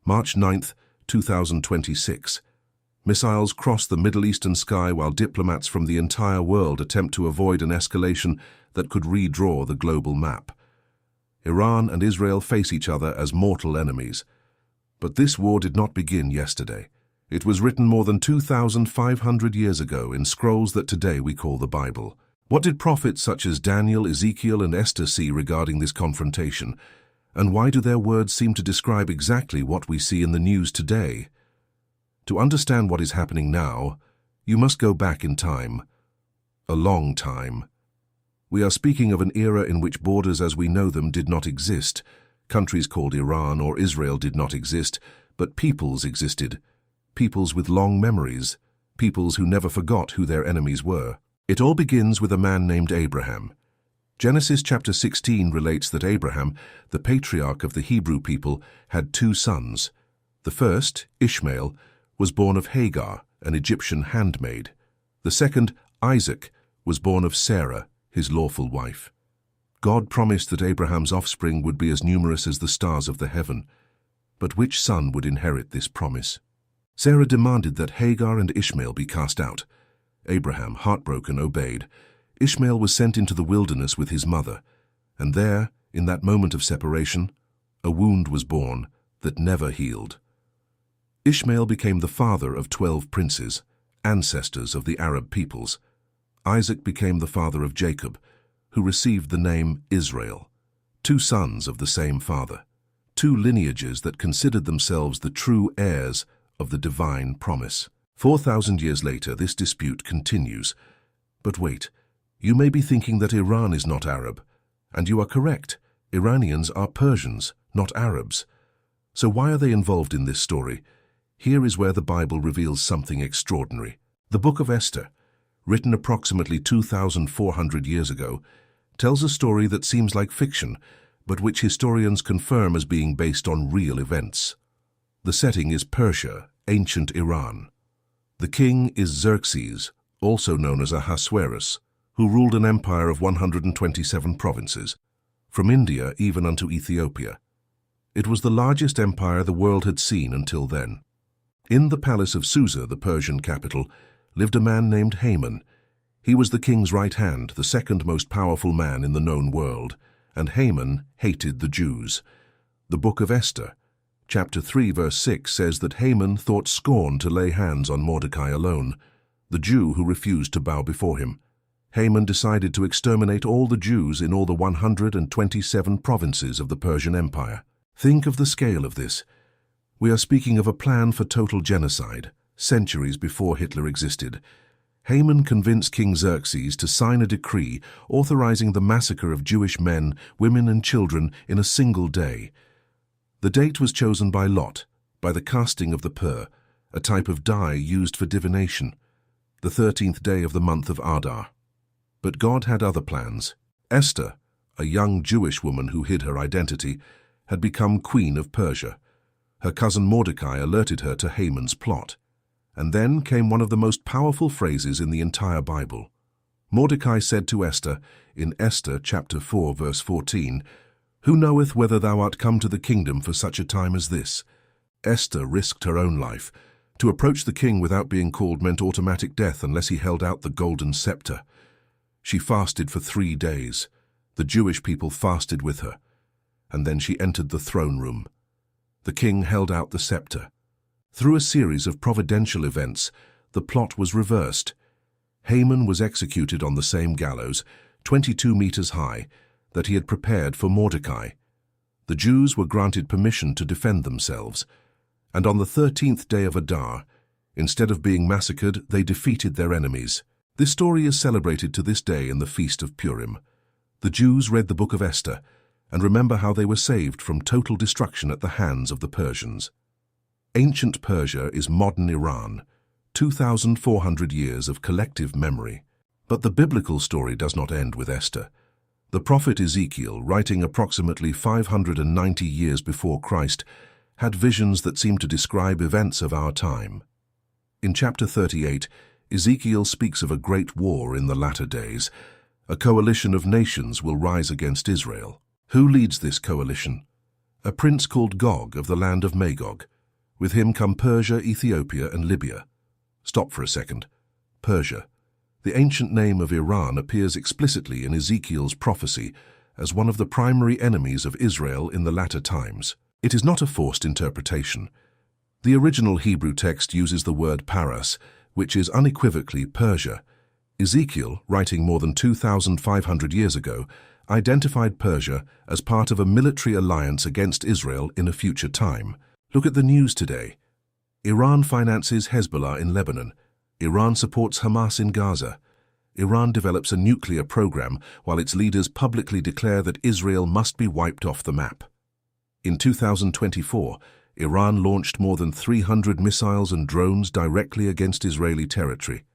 March 9, 2026. Missiles cross the Middle Eastern sky while diplomats from the entire world attempt to avoid an escalation that could redraw the global map. Iran and Israel face each other as mortal enemies. But this war did not begin yesterday. It was written more than 2,500 years ago in scrolls that today we call the Bible. What did prophets such as Daniel, Ezekiel, and Esther see regarding this confrontation? And why do their words seem to describe exactly what we see in the news today? To understand what is happening now, you must go back in time. A long time. We are speaking of an era in which borders as we know them did not exist. Countries called Iran or Israel did not exist, but peoples existed. Peoples with long memories. Peoples who never forgot who their enemies were. It all begins with a man named Abraham. Genesis chapter 16 relates that Abraham, the patriarch of the Hebrew people, had two sons. The first, Ishmael, was born of Hagar, an Egyptian handmaid. The second, Isaac, was born of Sarah, his lawful wife. God promised that Abraham's offspring would be as numerous as the stars of the heaven. But which son would inherit this promise? Sarah demanded that Hagar and Ishmael be cast out. Abraham, heartbroken, obeyed. Ishmael was sent into the wilderness with his mother, and there, in that moment of separation, a wound was born that never healed. Ishmael became the father of 12 princes, ancestors of the Arab peoples. Isaac became the father of Jacob, who received the name Israel, two sons of the same father, two lineages that considered themselves the true heirs of the divine promise. 4,000 years later, this dispute continues. But wait. You may be thinking that Iran is not Arab, and you are correct. Iranians are Persians, not Arabs. So why are they involved in this story? Here is where the Bible reveals something extraordinary. The book of Esther, written approximately 2,400 years ago, tells a story that seems like fiction, but which historians confirm as being based on real events. The setting is Persia, ancient Iran. The king is Xerxes, also known as Ahasuerus, who ruled an empire of 127 provinces, from India even unto Ethiopia. It was the largest empire the world had seen until then. In the palace of Susa, the Persian capital, lived a man named Haman. He was the king's right hand, the second most powerful man in the known world, and Haman hated the Jews. The book of Esther, chapter 3, verse 6, says that Haman thought scorn to lay hands on Mordecai alone, the Jew who refused to bow before him. Haman decided to exterminate all the Jews in all the 127 provinces of the Persian Empire. Think of the scale of this. We are speaking of a plan for total genocide, centuries before Hitler existed. Haman convinced King Xerxes to sign a decree authorizing the massacre of Jewish men, women, and children in a single day. The date was chosen by lot, by the casting of the pur, a type of dye used for divination, the 13th day of the month of Adar. But God had other plans. Esther, a young Jewish woman who hid her identity, had become queen of Persia. Her cousin Mordecai alerted her to Haman's plot. And then came one of the most powerful phrases in the entire Bible. Mordecai said to Esther, in Esther chapter 4, verse 14, "Who knoweth whether thou art come to the kingdom for such a time as this?" Esther risked her own life. To approach the king without being called meant automatic death unless he held out the golden scepter. She fasted for 3 days. The Jewish people fasted with her. And then she entered the throne room. The king held out the scepter. Through a series of providential events, the plot was reversed. Haman was executed on the same gallows, 22 meters high, that he had prepared for Mordecai. The Jews were granted permission to defend themselves. And on the 13th day of Adar, instead of being massacred, they defeated their enemies. This story is celebrated to this day in the Feast of Purim. The Jews read the book of Esther and remember how they were saved from total destruction at the hands of the Persians. Ancient Persia is modern Iran, 2,400 years of collective memory. But the biblical story does not end with Esther. The prophet Ezekiel, writing approximately 590 years before Christ, had visions that seem to describe events of our time. In chapter 38, Ezekiel speaks of a great war in the latter days. A coalition of nations will rise against Israel. Who leads this coalition? a prince called Gog of the land of Magog. With him come Persia, Ethiopia, and Libya. Stop for a second. Persia. The ancient name of Iran appears explicitly in Ezekiel's prophecy as one of the primary enemies of Israel in the latter times. It is not a forced interpretation. The original Hebrew text uses the word Paras, which is unequivocally Persia. Ezekiel, writing more than 2,500 years ago, identified Persia as part of a military alliance against Israel in a future time. Look at the news today. Iran finances Hezbollah in Lebanon. Iran supports Hamas in Gaza. Iran develops a nuclear program while its leaders publicly declare that Israel must be wiped off the map. In 2024, Iran launched more than 300 missiles and drones directly against Israeli territory,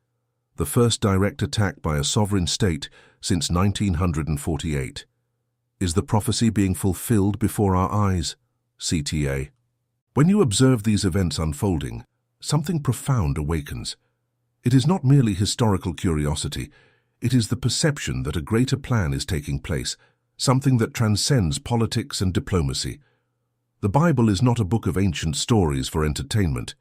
the first direct attack by a sovereign state since 1948. Is the prophecy being fulfilled before our eyes? CTA. When you observe these events unfolding, something profound awakens. It is not merely historical curiosity, it is the perception that a greater plan is taking place, something that transcends politics and diplomacy. The Bible is not a book of ancient stories for entertainment.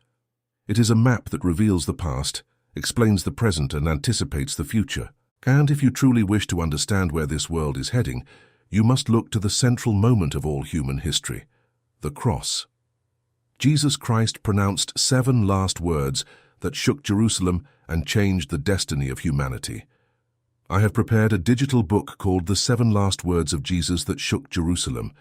It is a map that reveals the past, explains the present, and anticipates the future. And if you truly wish to understand where this world is heading, you must look to the central moment of all human history, the cross. Jesus Christ pronounced 7 last words that shook Jerusalem and changed the destiny of humanity. I have prepared a digital book called The 7 Last Words of Jesus That Shook Jerusalem.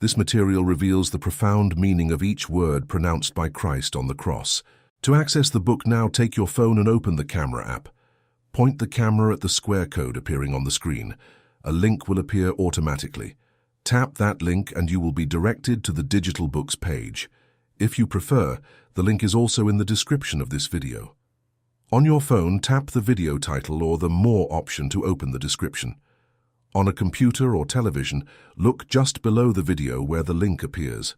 This material reveals the profound meaning of each word pronounced by Christ on the cross. To access the book now, take your phone and open the camera app. Point the camera at the square code appearing on the screen. A link will appear automatically. Tap that link and you will be directed to the digital books page. If you prefer, the link is also in the description of this video. On your phone, tap the video title or the More option to open the description. On a computer or television, look just below the video where the link appears.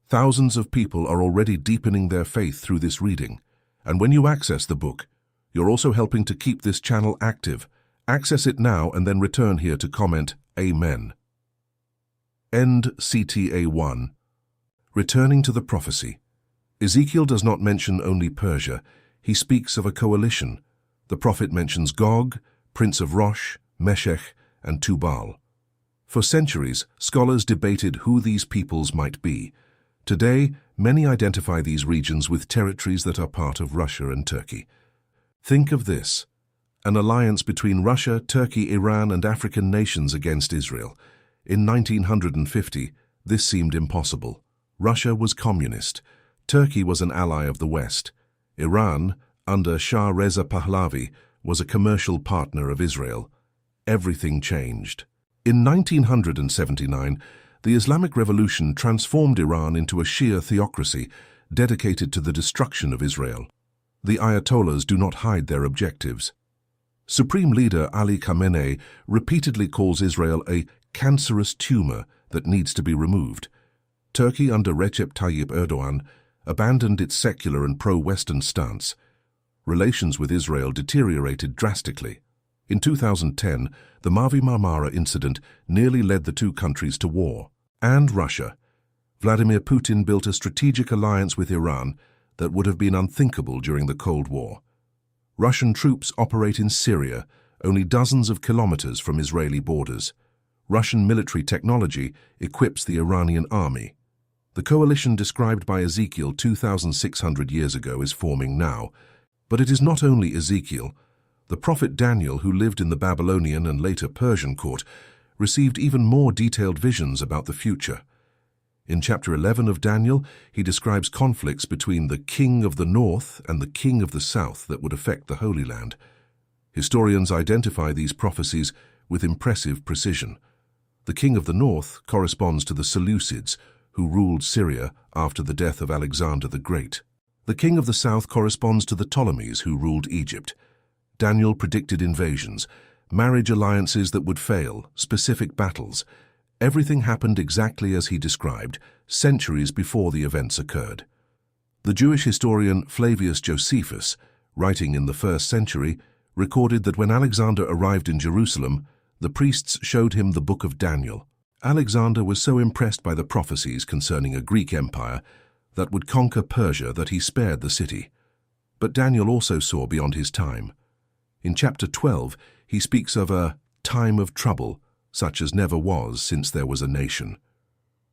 Thousands of people are already deepening their faith through this reading, and when you access the book, you're also helping to keep this channel active. Access it now and then return here to comment Amen. End CTA 1. Returning to the prophecy. Ezekiel does not mention only Persia, he speaks of a coalition. The prophet mentions Gog, prince of Rosh, Meshech, and Tubal. For centuries, scholars debated who these peoples might be. Today, many identify these regions with territories that are part of Russia and Turkey. Think of this: an alliance between Russia, Turkey, Iran, and African nations against Israel. In 1950, this seemed impossible. Russia was communist. Turkey was an ally of the West. Iran, under Shah Reza Pahlavi, was a commercial partner of Israel. Everything changed. In 1979, the Islamic Revolution transformed Iran into a Shia theocracy dedicated to the destruction of Israel. The Ayatollahs do not hide their objectives. Supreme Leader Ali Khamenei repeatedly calls Israel a cancerous tumor that needs to be removed. Turkey under Recep Tayyip Erdogan abandoned its secular and pro-Western stance. Relations with Israel deteriorated drastically. In 2010, the Mavi Marmara incident nearly led the two countries to war. And Russia. Vladimir Putin built a strategic alliance with Iran that would have been unthinkable during the Cold War. Russian troops operate in Syria, only dozens of kilometers from Israeli borders. Russian military technology equips the Iranian army. The coalition described by Ezekiel 2,600 years ago is forming now. But it is not only Ezekiel. The prophet Daniel, who lived in the Babylonian and later Persian court, received even more detailed visions about the future. In chapter 11 of Daniel, he describes conflicts between the king of the north and the king of the south that would affect the Holy Land. Historians identify these prophecies with impressive precision. The king of the north corresponds to the Seleucids, who ruled Syria after the death of Alexander the Great. The king of the south corresponds to the Ptolemies, who ruled Egypt. Daniel predicted invasions, marriage alliances that would fail, specific battles. Everything happened exactly as he described, centuries before the events occurred. The Jewish historian Flavius Josephus, writing in the 1st century, recorded that when Alexander arrived in Jerusalem, the priests showed him the book of Daniel. Alexander was so impressed by the prophecies concerning a Greek empire that would conquer Persia that he spared the city. But Daniel also saw beyond his time. In chapter 12, he speaks of a time of trouble, such as never was since there was a nation.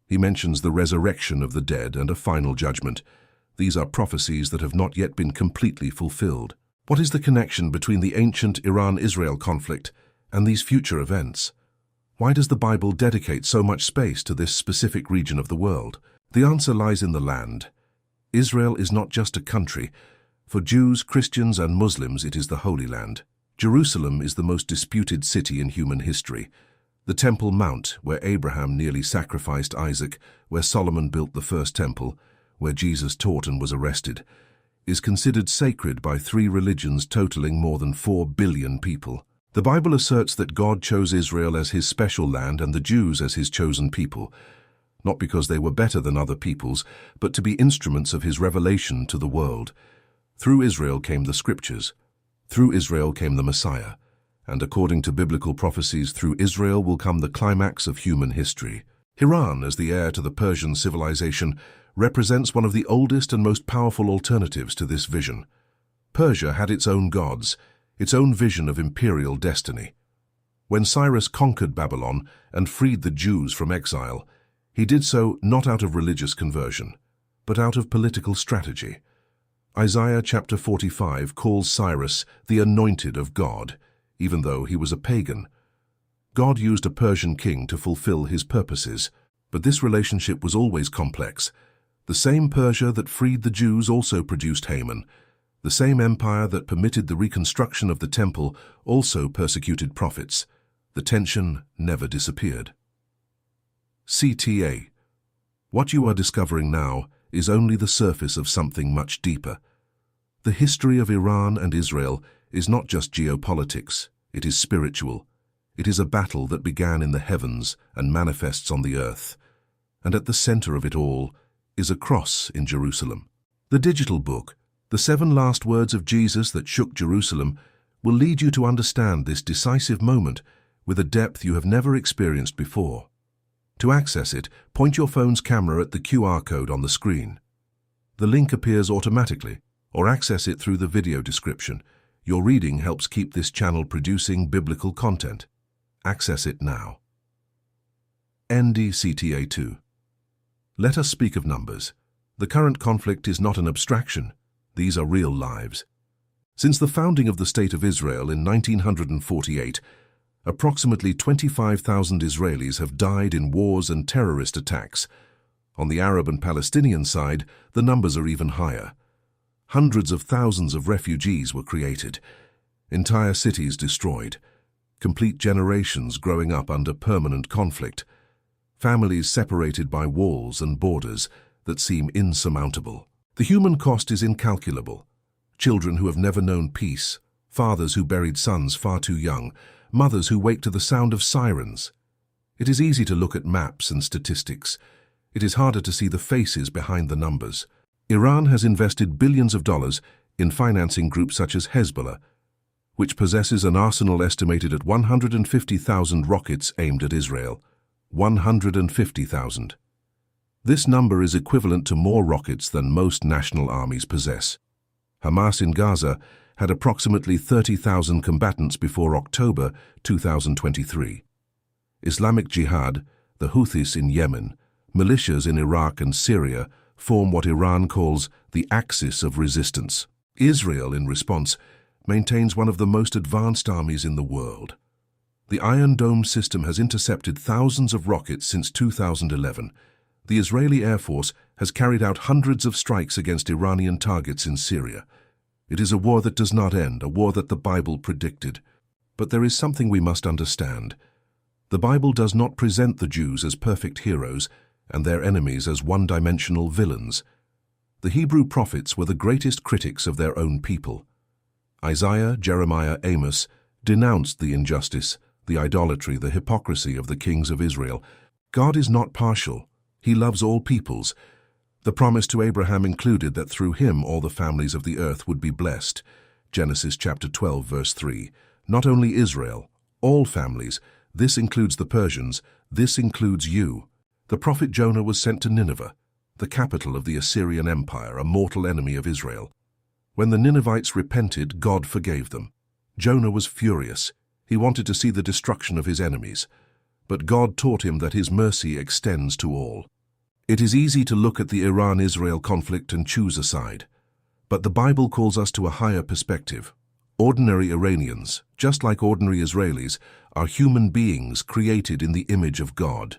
He mentions the resurrection of the dead and a final judgment. These are prophecies that have not yet been completely fulfilled. What is the connection between the ancient Iran-Israel conflict and these future events? Why does the Bible dedicate so much space to this specific region of the world? The answer lies in the land. Israel is not just a country. For Jews, Christians, and Muslims, it is the Holy Land. Jerusalem is the most disputed city in human history. The Temple Mount, where Abraham nearly sacrificed Isaac, where Solomon built the first temple, where Jesus taught and was arrested, is considered sacred by 3 religions totaling more than 4 billion people. The Bible asserts that God chose Israel as his special land and the Jews as his chosen people, not because they were better than other peoples, but to be instruments of his revelation to the world. Through Israel came the Scriptures. Through Israel came the Messiah. And according to biblical prophecies, through Israel will come the climax of human history. Iran, as the heir to the Persian civilization, represents one of the oldest and most powerful alternatives to this vision. Persia had its own gods, its own vision of imperial destiny. When Cyrus conquered Babylon and freed the Jews from exile, he did so not out of religious conversion, but out of political strategy. Isaiah chapter 45 calls Cyrus the anointed of God, even though he was a pagan. God used a Persian king to fulfill his purposes, but this relationship was always complex. The same Persia that freed the Jews also produced Haman. The same empire that permitted the reconstruction of the temple also persecuted prophets. The tension never disappeared. CTA. What you are discovering now is only the surface of something much deeper. The history of Iran and Israel is not just geopolitics, it is spiritual. It is a battle that began in the heavens and manifests on the earth. And at the center of it all is a cross in Jerusalem. The digital book, The 7 Last Words of Jesus That Shook Jerusalem, will lead you to understand this decisive moment with a depth you have never experienced before. To access it, point your phone's camera at the QR code on the screen. The link appears automatically, or access it through the video description. Your reading helps keep this channel producing biblical content. Access it now. NDCTA 2. Let us speak of numbers. The current conflict is not an abstraction. These are real lives. Since the founding of the State of Israel in 1948, approximately 25,000 Israelis have died in wars and terrorist attacks. On the Arab and Palestinian side, the numbers are even higher. Hundreds of thousands of refugees were created, entire cities destroyed, complete generations growing up under permanent conflict, families separated by walls and borders that seem insurmountable. The human cost is incalculable. Children who have never known peace, fathers who buried sons far too young, mothers who wake to the sound of sirens. It is easy to look at maps and statistics. It is harder to see the faces behind the numbers. Iran has invested billions of dollars in financing groups such as Hezbollah, which possesses an arsenal estimated at 150,000 rockets aimed at Israel. 150,000. This number is equivalent to more rockets than most national armies possess. Hamas in Gaza had approximately 30,000 combatants before October 2023. Islamic Jihad, the Houthis in Yemen, militias in Iraq and Syria form what Iran calls the axis of resistance. Israel, in response, maintains one of the most advanced armies in the world. The Iron Dome system has intercepted thousands of rockets since 2011. The Israeli Air Force has carried out hundreds of strikes against Iranian targets in Syria. It is a war that does not end, a war that the Bible predicted. But there is something we must understand. The Bible does not present the Jews as perfect heroes and their enemies as one-dimensional villains. The Hebrew prophets were the greatest critics of their own people. Isaiah, Jeremiah, Amos denounced the injustice, the idolatry, the hypocrisy of the kings of Israel. God is not partial. He loves all peoples. The promise to Abraham included that through him all the families of the earth would be blessed. Genesis chapter 12, verse 3. Not only Israel, all families, This includes the Persians. This includes you. The prophet Jonah was sent to Nineveh, the capital of the Assyrian Empire, a mortal enemy of Israel. When the Ninevites repented, God forgave them. Jonah was furious. He wanted to see the destruction of his enemies. But God taught him that his mercy extends to all. It is easy to look at the Iran-Israel conflict and choose a side. But the Bible calls us to a higher perspective. Ordinary Iranians, just like ordinary Israelis, are human beings created in the image of God.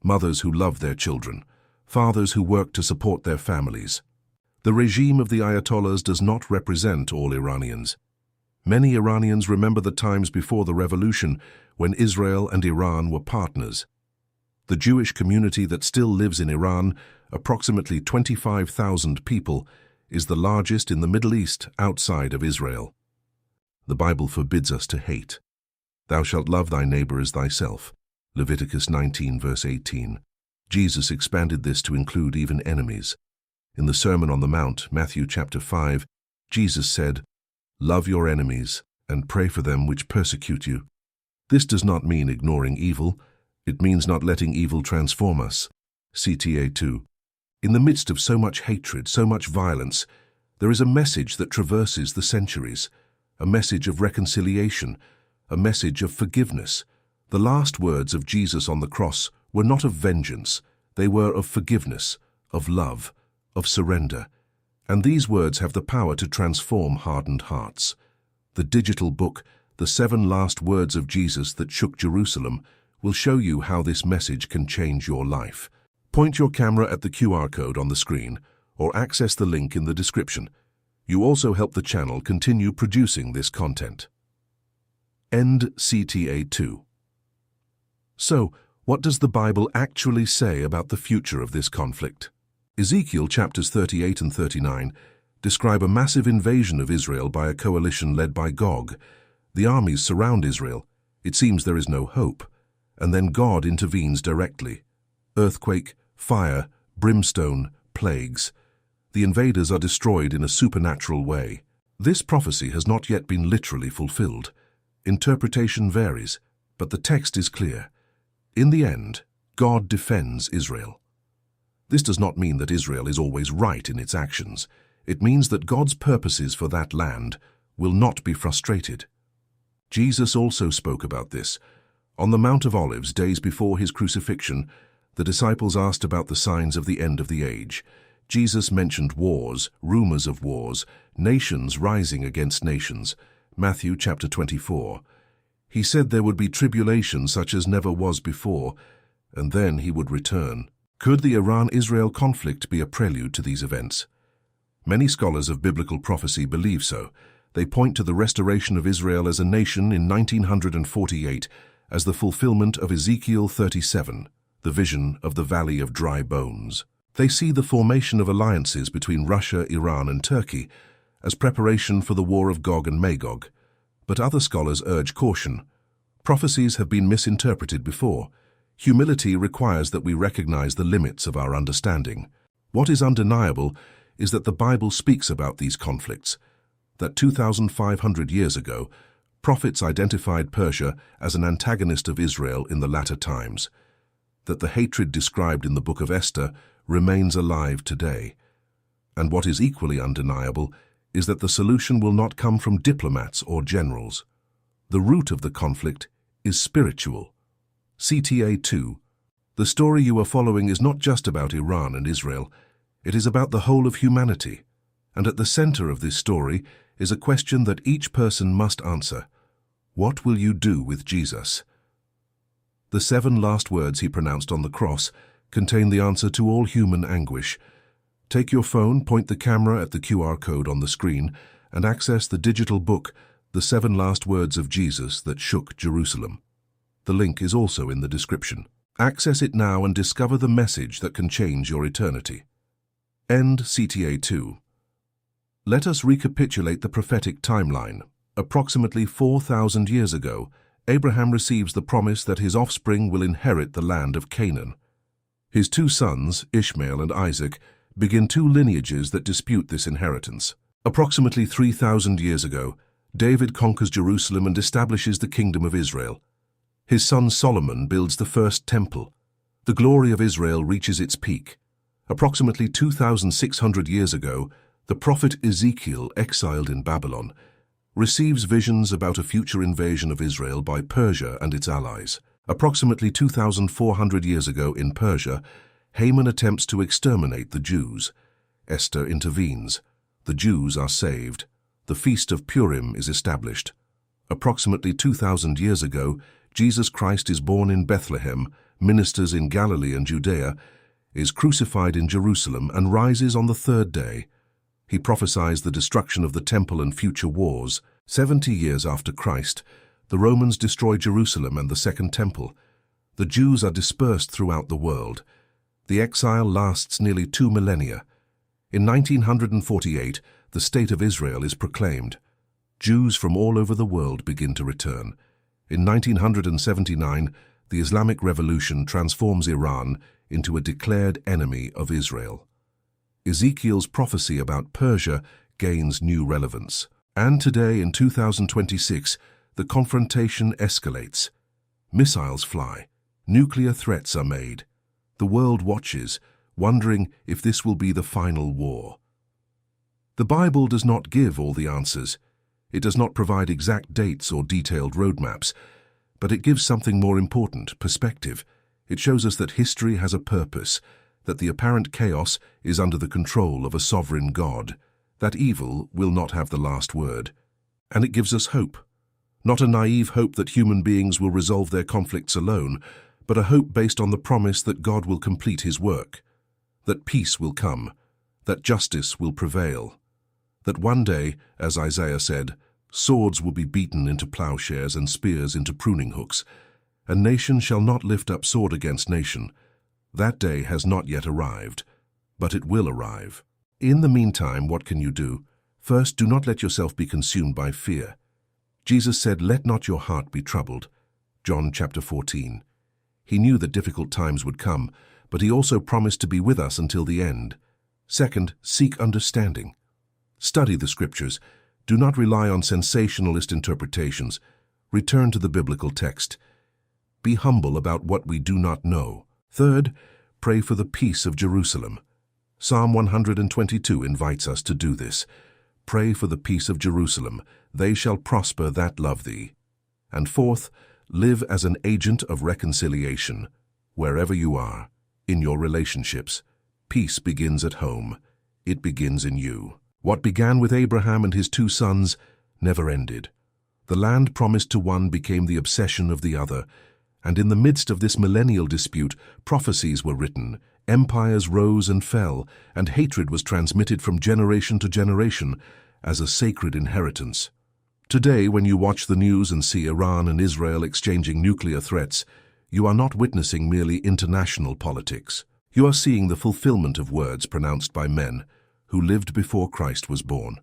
Mothers who love their children, fathers who work to support their families. The regime of the Ayatollahs does not represent all Iranians. Many Iranians remember the times before the revolution when Israel and Iran were partners. The Jewish community that still lives in Iran, approximately 25,000 people, is the largest in the Middle East outside of Israel. The Bible forbids us to hate. Thou shalt love thy neighbor as thyself. Leviticus 19 verse 18. Jesus expanded this to include even enemies. In the Sermon on the Mount, Matthew chapter 5, Jesus said, "Love your enemies and pray for them which persecute you." This does not mean ignoring evil. It means not letting evil transform us. CTA 2. In the midst of so much hatred, so much violence, there is a message that traverses the centuries, a message of reconciliation, a message of forgiveness. The last words of Jesus on the cross were not of vengeance, they were of forgiveness, of love, of surrender. And these words have the power to transform hardened hearts. The digital book, The 7 Last Words of Jesus That Shook Jerusalem, will show you how this message can change your life. Point your camera at the QR code on the screen or access the link in the description. You also help the channel continue producing this content. End CTA 2. So, what does the Bible actually say about the future of this conflict? Ezekiel chapters 38 and 39 describe a massive invasion of Israel by a coalition led by Gog. The armies surround Israel. It seems there is no hope. And then God intervenes directly. Earthquake, fire, brimstone, plagues. The invaders are destroyed in a supernatural way. This prophecy has not yet been literally fulfilled. Interpretation varies, but the text is clear. In the end, God defends Israel. This does not mean that Israel is always right in its actions. It means that God's purposes for that land will not be frustrated. Jesus also spoke about this. On the Mount of Olives, days before his crucifixion, the disciples asked about the signs of the end of the age. Jesus mentioned wars, rumors of wars, nations rising against nations. Matthew chapter 24. He said there would be tribulation such as never was before, and then he would return. Could the Iran-Israel conflict be a prelude to these events? Many scholars of biblical prophecy believe so. They point to the restoration of Israel as a nation in 1948 as the fulfillment of Ezekiel 37, the vision of the Valley of Dry Bones. They see the formation of alliances between Russia, Iran, and Turkey as preparation for the war of Gog and Magog. But other scholars urge caution. Prophecies have been misinterpreted before. Humility requires that we recognize the limits of our understanding. What is undeniable is that the Bible speaks about these conflicts, that 2,500 years ago, prophets identified Persia as an antagonist of Israel in the latter times, that the hatred described in the book of Esther remains alive today. And what is equally undeniable is that the solution will not come from diplomats or generals. The root of the conflict is spiritual. CTA 2. The story you are following is not just about Iran and Israel. It is about the whole of humanity. And at the center of this story is a question that each person must answer. What will you do with Jesus? The 7 last words he pronounced on the cross contain the answer to all human anguish. Take your phone, point the camera at the QR code on the screen, and access the digital book, The 7 Last Words of Jesus That Shook Jerusalem. The link is also in the description. Access it now and discover the message that can change your eternity. End CTA 2. Let us recapitulate the prophetic timeline. Approximately 4,000 years ago, Abraham receives the promise that his offspring will inherit the land of Canaan. His 2 sons, Ishmael and Isaac, begin 2 lineages that dispute this inheritance. Approximately 3,000 years ago, David conquers Jerusalem and establishes the kingdom of Israel. His son Solomon builds the first temple. The glory of Israel reaches its peak. Approximately 2,600 years ago, the prophet Ezekiel, exiled in Babylon, receives visions about a future invasion of Israel by Persia and its allies. Approximately 2,400 years ago in Persia, Haman attempts to exterminate the Jews. Esther intervenes. The Jews are saved. The Feast of Purim is established. Approximately 2,000 years ago, Jesus Christ is born in Bethlehem, ministers in Galilee and Judea, is crucified in Jerusalem, and rises on the third day. He prophesies the destruction of the temple and future wars. 70 years after Christ, the Romans destroy Jerusalem and the Second Temple. The Jews are dispersed throughout the world. The exile lasts nearly 2 millennia. In 1948, the State of Israel is proclaimed. Jews from all over the world begin to return. In 1979, the Islamic Revolution transforms Iran into a declared enemy of Israel. Ezekiel's prophecy about Persia gains new relevance. And today, in 2026, the confrontation escalates. Missiles fly. Nuclear threats are made. The world watches, wondering if this will be the final war. The Bible does not give all the answers. It does not provide exact dates or detailed roadmaps, but it gives something more important, perspective. It shows us that history has a purpose, that the apparent chaos is under the control of a sovereign God, that evil will not have the last word. And it gives us hope. Not a naive hope that human beings will resolve their conflicts alone, but a hope based on the promise that God will complete his work, that peace will come, that justice will prevail, that one day, as Isaiah said, swords will be beaten into plowshares and spears into pruning hooks, and nation shall not lift up sword against nation. That day has not yet arrived, but it will arrive. In the meantime, what can you do? First, do not let yourself be consumed by fear. Jesus said, "Let not your heart be troubled." John chapter 14. He knew that difficult times would come, but he also promised to be with us until the end. Second, seek understanding. Study the scriptures. Do not rely on sensationalist interpretations. Return to the biblical text. Be humble about what we do not know. Third, pray for the peace of Jerusalem. Psalm 122 invites us to do this. Pray for the peace of Jerusalem. They shall prosper that love thee. And fourth, live as an agent of reconciliation, wherever you are, in your relationships. Peace begins at home. It begins in you. What began with Abraham and his 2 sons never ended. The land promised to one became the obsession of the other, and in the midst of this millennial dispute, prophecies were written, empires rose and fell, and hatred was transmitted from generation to generation as a sacred inheritance. Today, when you watch the news and see Iran and Israel exchanging nuclear threats, you are not witnessing merely international politics. You are seeing the fulfillment of words pronounced by men who lived before Christ was born.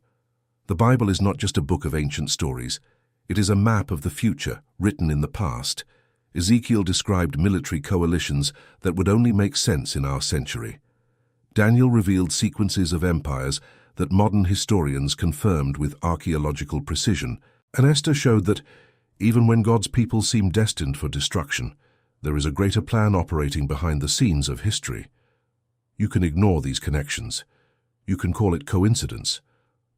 The Bible is not just a book of ancient stories. It is a map of the future written in the past. Ezekiel described military coalitions that would only make sense in our century. Daniel revealed sequences of empires that modern historians confirmed with archaeological precision, and Esther showed that, even when God's people seem destined for destruction, there is a greater plan operating behind the scenes of history. You can ignore these connections. You can call it coincidence.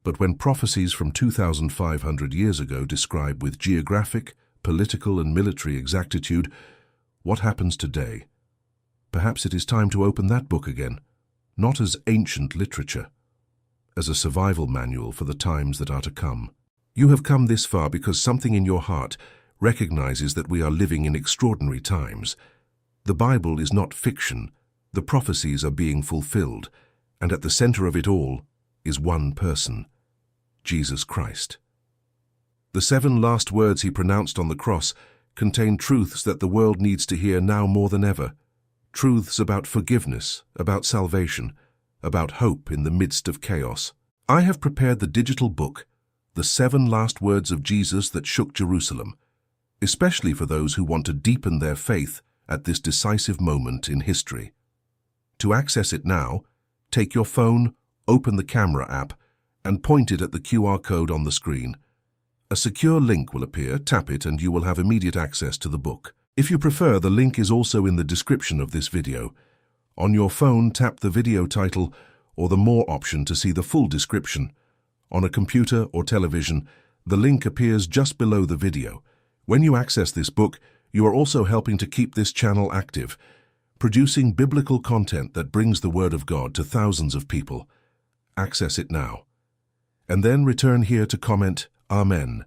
But when prophecies from 2,500 years ago describe with geographic, political and military exactitude what happens today, perhaps it is time to open that book again, not as ancient literature, as a survival manual for the times that are to come. You have come this far because something in your heart recognizes that we are living in extraordinary times. The Bible is not fiction. The prophecies are being fulfilled, and at the center of it all is one person, Jesus Christ. The 7 last words he pronounced on the cross contain truths that the world needs to hear now more than ever. Truths about forgiveness, about salvation, about hope in the midst of chaos. I have prepared the digital book, The 7 Last Words of Jesus That Shook Jerusalem, especially for those who want to deepen their faith at this decisive moment in history. To access it now, take your phone, open the camera app, and point it at the QR code on the screen. A secure link will appear, tap it, and you will have immediate access to the book. If you prefer, the link is also in the description of this video. On your phone, tap the video title or the More option to see the full description. On a computer or television, the link appears just below the video. When you access this book, you are also helping to keep this channel active, producing biblical content that brings the Word of God to thousands of people. Access it now. And then return here to comment Amen